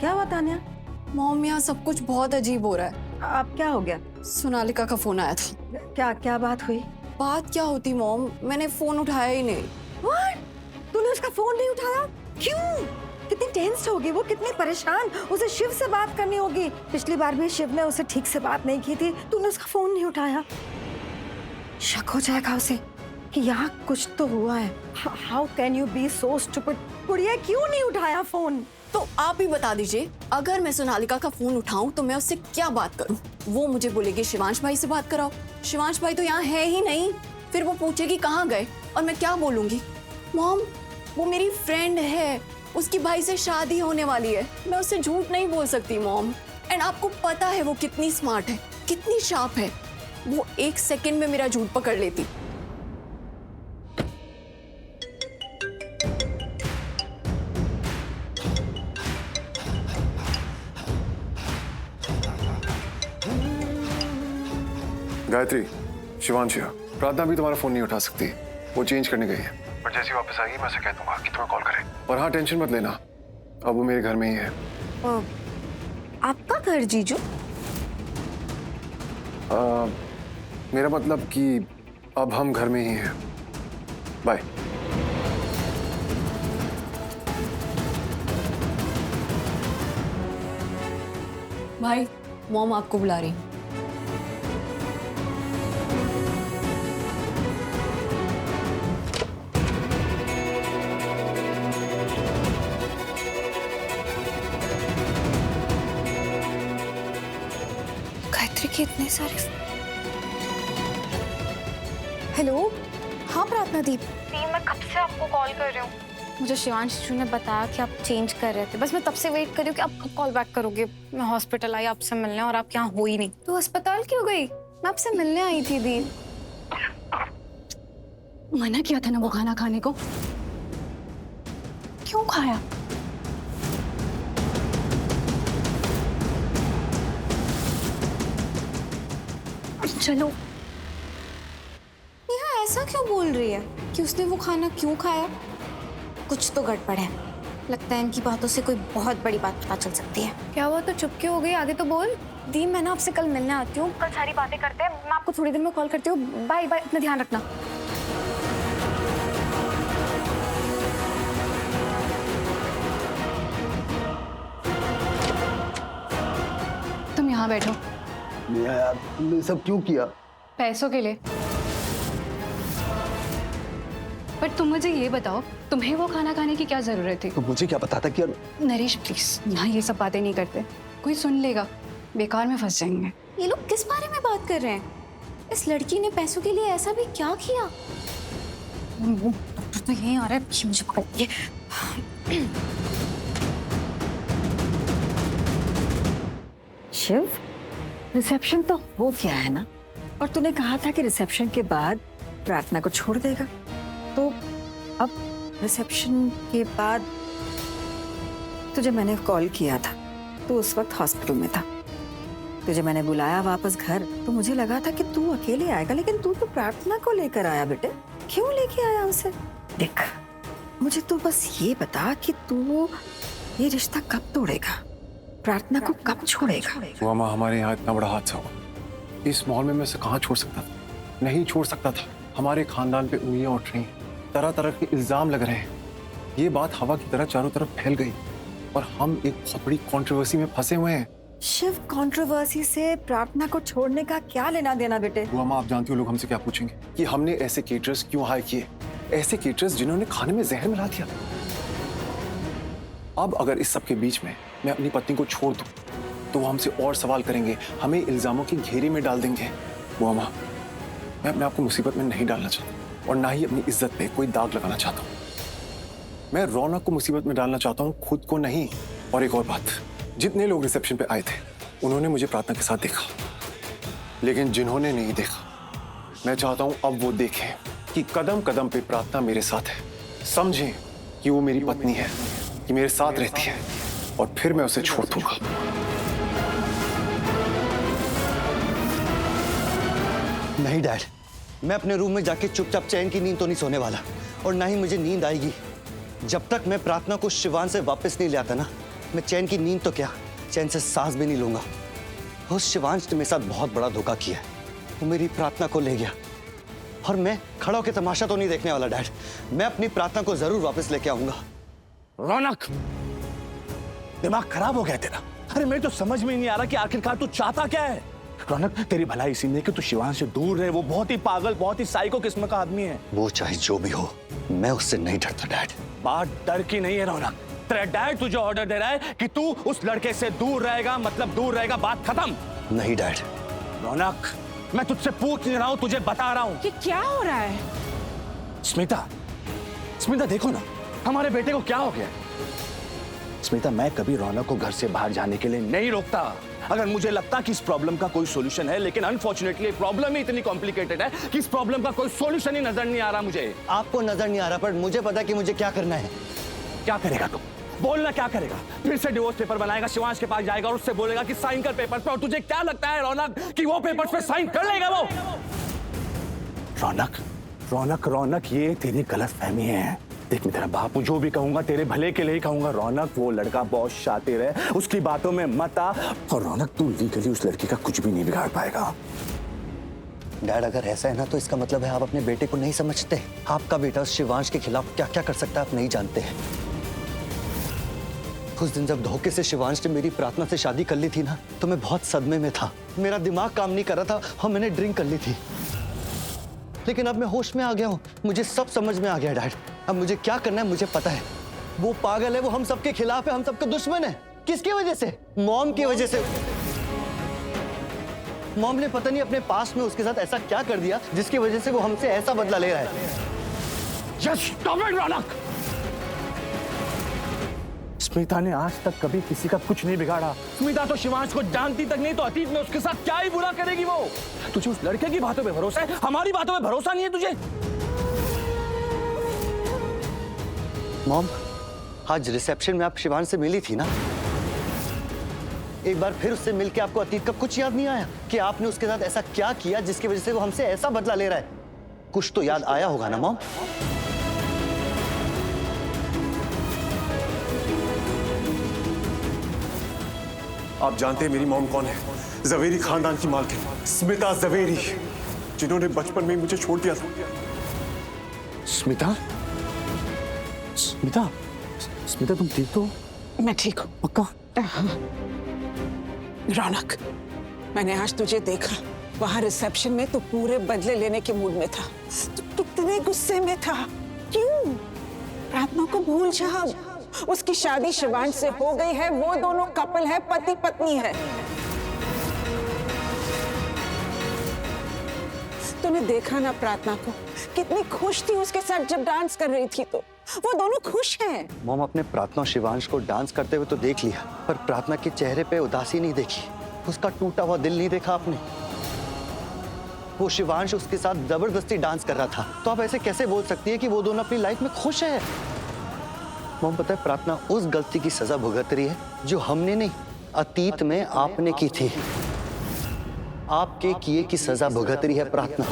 क्या हुआ तान्या? मॉम, यहाँ सब कुछ बहुत अजीब हो रहा है। अब क्या हो गया? सोनालिका का फोन आया था। क्या क्या बात हुई? बात क्या होती मॉम, मैंने फोन उठाया ही नहीं। What? तूने उसका फोन नहीं उठाया? क्यों? कितनी टेंस होगी वो, कितनी परेशान। उसे शिव से बात करनी होगी। पिछली बार भी शिव ने उसे ठीक से बात नहीं की थी, तूने उसका फोन नहीं उठाया। शक हो जाएगा उसे कि यहाँ कुछ तो हुआ है। How can you be so stupid? गुड़िया क्यों नहीं उठाया फोन? तो आप ही बता दीजिए, अगर मैं सोनालिका का फोन उठाऊं तो मैं उससे क्या बात करूं? वो मुझे बोलेगी शिवांश भाई से बात कराओ। शिवांश भाई तो यहाँ है ही नहीं। फिर वो पूछेगी कहाँ गए, और मैं क्या बोलूंगी? मॉम, वो मेरी फ्रेंड है, उसकी भाई से शादी होने वाली है। मैं उससे झूठ नहीं बोल सकती मॉम। एंड आपको पता है वो कितनी स्मार्ट है, कितनी शार्प है। वो 1 सेकंड में मेरा झूठ पकड़ लेती। गायत्री, शिवांश यहाँ। प्रार्थना भी तुम्हारा फोन नहीं उठा सकती, वो चेंज करने गई है। पर जैसी वापस आएगी मैं उसे कह दूंगा कि तुम्हें कॉल करे। और हाँ, टेंशन मत लेना, अब वो मेरे घर में ही है। आपका घर जीजू? मेरा मतलब कि अब हम घर में ही हैं। बाय। भाई, मॉम आपको बुला रही। गायत्री के इतने सारे। हेलो, हाँ प्रार्थना दीप। मैं कब से आपको कॉल कर रही हूँ। मुझे शिवांश जी ने बताया कि आप चेंज कर रहे थे, बस मैं तब से वेट कर रही हूँ कि आप कब कॉल बैक करोगे। मैं हॉस्पिटल आई आपसे मिलने और आप यहाँ हो ही नहीं। तो अस्पताल क्यों गई? मैं आपसे मिलने आई थी दी। मना किया था ना वो खाना खाने को, क्यों खाया? चलो। नेहा ऐसा क्यों बोल रही है कि उसने वो खाना क्यों खाया? कुछ तो गड़बड़ है। लगता है इनकी बातों से कोई बहुत बड़ी बात पता चल सकती है। क्या हुआ, तो चुप क्यों हो गई? आगे तो बोल। दी, मैं ना आपसे कल मिलने आती हूँ, कल सारी बातें करते हैं। मैं आपको थोड़ी देर में कॉल करती हूँ। बाय बाय, अपना ध्यान रखना। तुम यहाँ बैठो। नेहा यार, तुमने सब क्यों किया? पैसों के लिए। पर तुम मुझे ये बताओ, तुम्हें वो खाना खाने की क्या जरूरत थी? तो मुझे क्या पता था कि नरेश प्लीज, यहाँ ये सब बातें नहीं करते। कोई सुन लेगा, बेकार में फंस जाएंगे। ये लोग किस बारे में बात कर रहे हैं? इस लड़की ने पैसों के लिए ऐसा भी क्या किया? डॉक्टर तो यहीं आ रहा है, मुझे पकड़िए। शिव, रिसेप्शन तो हो गया है ना? और तूने कहा था कि रिसेप्शन के बाद प्रार्थना को छोड़ देगा। तो अब रिसेप्शन के बाद तुझे मैंने कॉल किया था, तो उस वक्त हॉस्पिटल में था। तुझे मैंने बुलाया वापस घर, तो मुझे लगा था कि तू अकेले आएगा, लेकिन तू तो प्रार्थना को लेकर आया। बेटे क्यों लेके आया उसे? देख, मुझे तो बस ये बता कि तू ये रिश्ता कब तोड़ेगा, प्रार्थना को कब छोड़ेगा? वो माँ, हमारे यहाँ इतना बड़ा हादसा हुआ, इस माहौल में मैं उसे कहाँ छोड़ सकता था? नहीं छोड़ सकता था। हमारे खानदान पे उंगलियां उठ रही, तरह तरह के इल्जाम लग रहे हैं। ये बात हवा की तरह चारों तरफ फैल गई और हम एक बहुत बड़ी कंट्रोवर्सी में फंसे हुए हैं। शिव, कंट्रोवर्सी से प्रार्थना को छोड़ने का क्या लेना देना बेटे? वो माँ, आप जानती हो लोग हमसे क्या पूछेंगे कि हमने ऐसे केटरर्स क्यों हायर किए, ऐसे केटरर्स जिन्होंने खाने में जहर मिला दिया। अब अगर इस सब के बीच में मैं अपनी पत्नी को छोड़ दूं, तो वो हमसे और सवाल करेंगे, हमें इल्जामों की घेरे में डाल देंगे। वो माँ, मैं अपने आपको मुसीबत में नहीं डालना चाहता और ना ही अपनी इज्जत पे कोई दाग लगाना चाहता हूँ। मैं रौनक को मुसीबत में डालना चाहता हूँ, खुद को नहीं। और एक और बात, जितने लोग रिसेप्शन पे आए थे उन्होंने मुझे प्रार्थना के साथ देखा, लेकिन जिन्होंने नहीं देखा, मैं चाहता हूँ अब वो देखें कि कदम कदम पे प्रार्थना मेरे साथ है। समझें कि वो मेरी पत्नी है, कि मेरे साथ रहती है, और फिर मैं उसे छोड़ दूंगा। नहीं डैड, मैं अपने रूम में जाके चुपचाप चैन की नींद तो नहीं सोने वाला, और ना ही मुझे नींद आएगी जब तक मैं प्रार्थना को शिवान से वापस नहीं ले आता ना। मैं चैन की नींद तो क्या, चैन से सांस भी नहीं लूंगा। उस शिवांश ने मेरे साथ बहुत बड़ा धोखा किया है। वो मेरी प्रार्थना को ले गया और मैं खड़ा होकर तमाशा तो नहीं देखने वाला डैड। मैं अपनी प्रार्थना को जरूर वापस लेके आऊंगा। रौनक, दिमाग खराब हो गया तेरा। अरे मेरे तो समझ में ही नहीं आ रहा कि आखिरकार तू चाहता क्या है। रौनक, तेरी भलाई इसी में कि तू शिवांश से दूर रहे। वो बहुत ही पागल, बहुत ही साइको किस्म का आदमी है। वो चाहे जो भी हो, मैं उससे नहीं डरता डैड। बात डर की नहीं है रौनक। तेरा डैड तुझे ऑर्डर दे रहा है कि तू उस लड़के से दूर रहेगा, मतलब दूर रहेगा, बात खत्म। नहीं डैड। रौनक, मैं तुझसे पूछ नहीं रहा हूं, तुझे बता रहा हूं। कि क्या हो रहा है? स्मिता, स्मिता देखो ना, हमारे बेटे को क्या हो गया। स्मिता, मैं कभी रौनक को घर से बाहर जाने के लिए नहीं रोकता अगर मुझे लगता कि इस प्रॉब्लम का कोई सॉल्यूशन है, लेकिन अनफॉर्चुनेटली प्रॉब्लम ही इतनी कॉम्प्लिकेटेड है कि इस प्रॉब्लम का कोई सॉल्यूशन ही नजर नहीं आ रहा मुझे। आपको नजर नहीं आ रहा, पर मुझे पता है कि मुझे क्या करना है। क्या करेगा तू? बोलना क्या करेगा? फिर से डिवोर्स पेपर बनाएगा, शिवांश के पास जाएगा और उससे बोलेगा कि साइन कर पेपर्स पे। और तुझे क्या लगता है रौनक कि वो पेपर्स पे साइन कर लेगा वो? रौनक, रौनक, रौनक, ये तेरी गलतफहमी है। देख, मैं तेरा बाप हूं, जो भी कहूंगा तेरे भले के लिए ही कहूंगा। रौनक, वो लड़का बहुत शातिर है, उसकी बातों में मत आ। और रौनक, तू लीगली उस लड़की का कुछ भी नहीं बिगाड़ पाएगा। डैड, अगर ऐसा है ना तो इसका मतलब है आप अपने बेटे को नहीं समझते। आपका बेटा उस शिवांश के खिलाफ क्या क्या कर सकता है आप नहीं जानते हैं। उस दिन जब धोखे से शिवांश ने मेरी प्रार्थना से शादी कर ली थी ना, तो मैं बहुत सदमे में था। मेरा दिमाग काम नहीं कर रहा था और मैंने ड्रिंक कर ली थी। लेकिन अब मैं होश में आ गया हूँ, मुझे सब समझ में आ गया डैड। अब मुझे क्या करना है मुझे पता है। वो पागल है, वो हम सबके खिलाफ है, हम सबका दुश्मन है। किसकी वजह से? मॉम की वजह से। मॉम ने पता नहीं अपने पास में उसके साथ ऐसा क्या कर दिया जिसकी वजह से वो हमसे ऐसा बदला ले रहा है। Just stop it, रौनक। स्मिता ने आज तक कभी किसी का कुछ नहीं बिगाड़ा। स्मिता तो शिवांश को जानती तक नहीं, तो अतीत में उसके साथ क्या ही बुरा करेगी वो। तुझे उस लड़के की बातों पे भरोसा है, हमारी बातों पे भरोसा नहीं है तुझे। मॉम, आज रिसेप्शन में आप शिवांश से मिली थी ना? एक बार फिर उससे मिलके आपको अतीत का कुछ याद नहीं आया कि आपने उसके साथ ऐसा क्या किया जिसकी वजह से वो हमसे ऐसा बदला ले रहा है? कुछ तो याद आया होगा ना मॉम? आप जानते हैं मेरी मॉम कौन है? जवेरी खानदान की मालकिन स्मिता जवेरी, जिन्होंने बचपन में ही मुझे छोड़ दिया था। स्मिता, स्मिता, स्मिता, तुम ठीक तो? मैं ठीक हूँ। पक्का? रौनक, मैंने आज तुझे देखा वहां रिसेप्शन में, तू पूरे बदले लेने के मूड में था। तू कितने गुस्से में था। क्यों? प्रार्थना को भूल जा। उसकी शादी शिवांश से हो गई है, वो दोनों कपल है, पति पत्नी है। तूने देखा ना प्रार्थना को, कितनी खुश थी उसके साथ जब डांस कर रही थी। तो वो दोनों खुश हैं। मॉम, अपने प्रार्थना शिवांश को डांस करते हुए तो देख लिया, पर प्रार्थना के चेहरे पे उदासी नहीं देखी, उसका टूटा हुआ दिल नहीं देखा आपने। वो शिवांश उसके साथ जबरदस्ती डांस कर रहा था, तो आप ऐसे कैसे बोल सकती है कि वो दोनों अपनी लाइफ में खुश है? मॉम, पता है प्रार्थना उस गलती की सजा भुगत रही है जो हमने नहीं, अतीत में आपने की थी। आपके किए की सजा भुगत रही है प्रार्थना।